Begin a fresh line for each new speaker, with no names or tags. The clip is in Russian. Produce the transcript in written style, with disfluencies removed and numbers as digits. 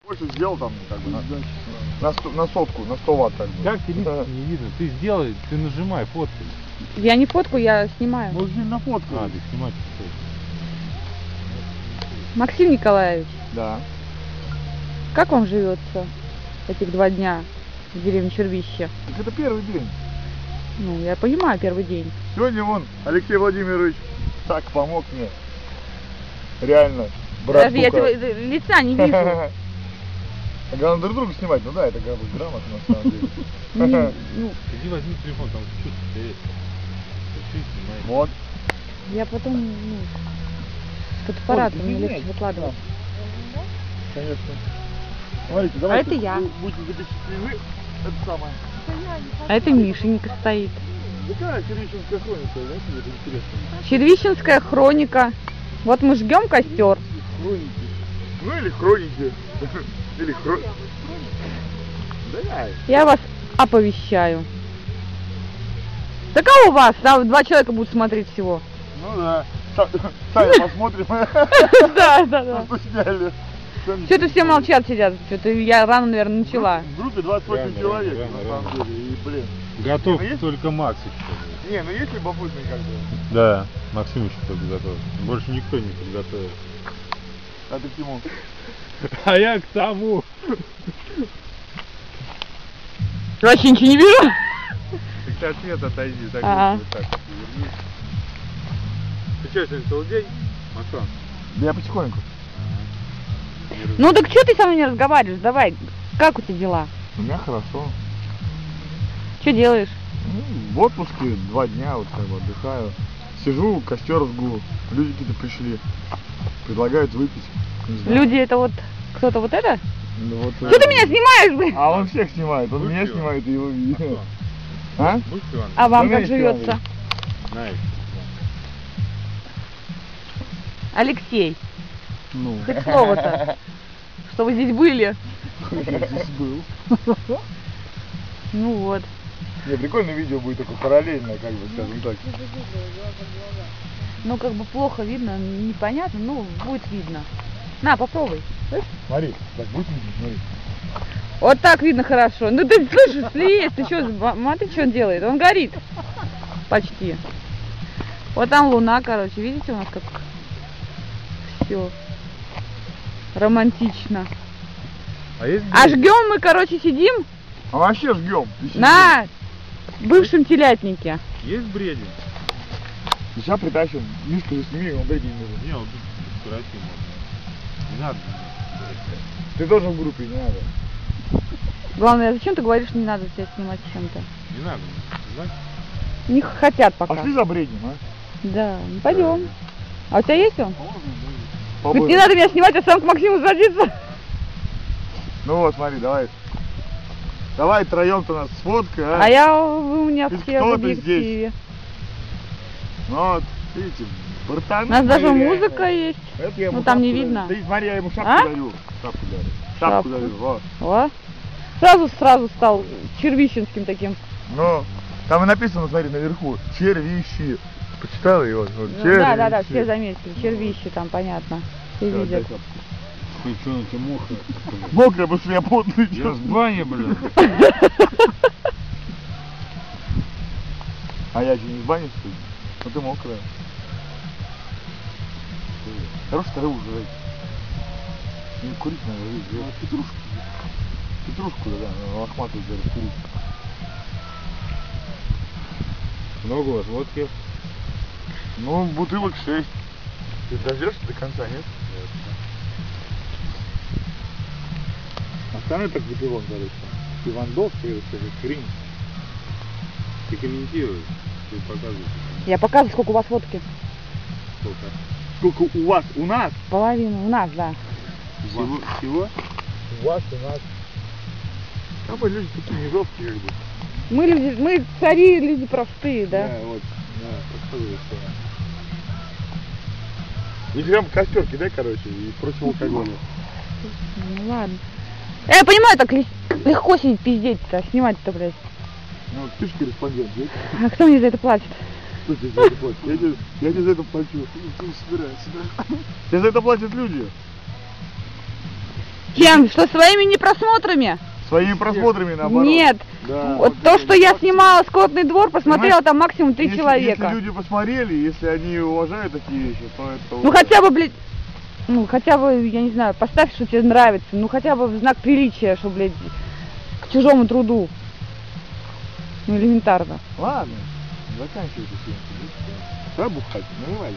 Больше сделал там как бы на сотку, на 100 ватт как бы.
Как тебе не видно? Ты сделай, ты нажимай, фоткай.
Я не фотку, я снимаю.
Может быть на фотку.
А, ты снимать.
Максим Николаевич,
Да.
как вам живется этих 2 дня в деревне Червище?
Так это первый день.
Ну, я понимаю, первый день.
Сегодня вон Алексей Владимирович так помог мне. Реально. Братуха.
Подожди, я твоего лица не вижу.
Главное друг друга снимать, ну да, это как бы грамотно на самом деле.
Ну,
Иди возьми телефон, там чуть стоит. Снимай.
Вот.
я потом, ну, с фотоаппаратом мне легче выкладывать.
Конечно. Смотрите,
А
давайте
это я.
вы будете запечатлены. Это самое.
А это Мишенька стоит.
Какая червичинская хроника, знаете, это интересно.
Червищенская хроника. Вот мы жгем костер.
Хроники. Ну или хроники. Или хроники. Да.
Я вас оповещаю. Так а у вас? Там 2 человека будут смотреть всего.
Ну да. Сами посмотрим.
Да, да, да.
Что сняли.
Что-то все молчат, сидят. Что-то я рано, наверное, начала.
В группе 28
Рано,
человек,
рано,
на самом
рано.
деле. И, блин.
Готов
Ну, есть?
только Макс еще.
Не, ну есть любопытный как бы.
Да, Максим еще только готов. Больше никто не подготовил.
А ты к чему?
А я к тому.
Вообще ничего не вижу.
Ты от света отойди, так
Ага.
вот так вернись. Ты что, сегодня целый день? Масон?
Да я потихоньку.
Ну так что ты со мной не разговариваешь? Давай, как у тебя дела?
У меня хорошо.
Что делаешь?
Ну, в отпуске 2 дня вот как бы отдыхаю. Сижу, костер жгу. Люди какие-то пришли. Предлагают выпить. Не знаю.
Люди это вот, кто-то вот это?
Ну, вот,
Что ты меня снимаешь, блин?
А он всех снимает. Он
Будь
меня
его.
снимает и его видит.
Масон,
А?
будь Иван.
А вам
Да,
как
Миша,
живется?
Знаешь.
Алексей,
Ну.
ты к слову-то, что вы здесь были.
Я здесь был.
Ну вот.
Не, прикольное видео будет такое параллельное, как бы, скажем так.
Ну как бы плохо видно, непонятно, ну будет видно. На, попробуй. Слышь?
Смотри, так будет видно, смотри.
Вот так видно хорошо. Ну ты слышишь, слезь, ты что, смотри, что он делает? Он горит. Почти. Вот там луна, короче, видите у нас как все романтично.
А есть
А жгем мы, короче, сидим
А вообще жгем.
на бывшем телятнике.
Есть бредень?
Сейчас притащим. Мишку засними, он бредень нужен.
Не, вот тут красиво. Не надо.
Ты тоже в группе, не надо.
Главное, зачем ты говоришь, не надо тебя снимать с чем-то?
Не надо. Знаешь?
Не хотят пока.
Пошли за бреднем, а?
Да, ну пойдем. А у тебя есть он?
Побольше.
Говорит, не надо меня снимать, а сам к Максиму садиться.
Ну вот, смотри, давай. Давай троем-то нас сфоткай, а?
А я у меня
Ведь
все в
кто-то
объективе.
Ну вот, видите, братаны.
У нас даже
мои
музыка
реальные.
есть.
Это я
Ну,
ему
там не
шапку
видно.
дарю. Ты смотри, я ему шапку
А?
дарю. Шапку дарю.
Шапку.
Шапку дарю, вот.
О. Сразу стал червищенским таким.
Ну, там и написано, смотри, наверху. Червищи. Почитала его? Вот,
Ну, да, все заметили. Червище там, понятно. Все
Всё, дай
видят.
шапку.
Ты что, на тебя мокрый?
Мокрое, потому что я потный.
Я с бани, блин.
А я что, не в бане, что ли? Ну ты мокрая. Хорош траву жрать. Не курить надо, жрать. Петрушку. Петрушку, да, лохматую взяли, курить.
Много у вас водки?
Ну, бутылок 6. Ты дождешься до конца, нет? Остальное так выпивон, короче. Ивандовский, хрень.
Ты комментируешь, ты показываешь.
Я показываю, сколько у вас водки.
Сколько?
Сколько у вас? У нас?
Половину. У нас, да.
Всего? У вас, у нас. А мы люди такие не жесткие, как бы.
Мы люди, мы цари, люди простые, да?
Да, вот, да, подсказывай, что. И прям костер кидай, короче, и против алкоголя.
Ну ладно. Я понимаю, так легко сидеть пиздеть-то, снимать-то, блядь.
Ну, вот ты же корреспондент, ведь?
А кто мне за это платит?
Кто тебе за это платит? Я тебе за это плачу. Ты собирай. Тебе за это платят люди.
Чем? Что, своими непросмотрами?
Своими просмотрами наоборот.
Нет.
Да.
Вот то, что я снимала скотный двор, посмотрела там максимум 3 человека.
Если люди посмотрели, если они уважают такие вещи, то это...
Ну хотя бы, блядь, ну хотя бы, я не знаю, поставь, что тебе нравится, ну хотя бы в знак приличия, что, блядь, к чужому труду. Ну элементарно.
Ладно, заканчивайте съемку. Давай бухать, наливай.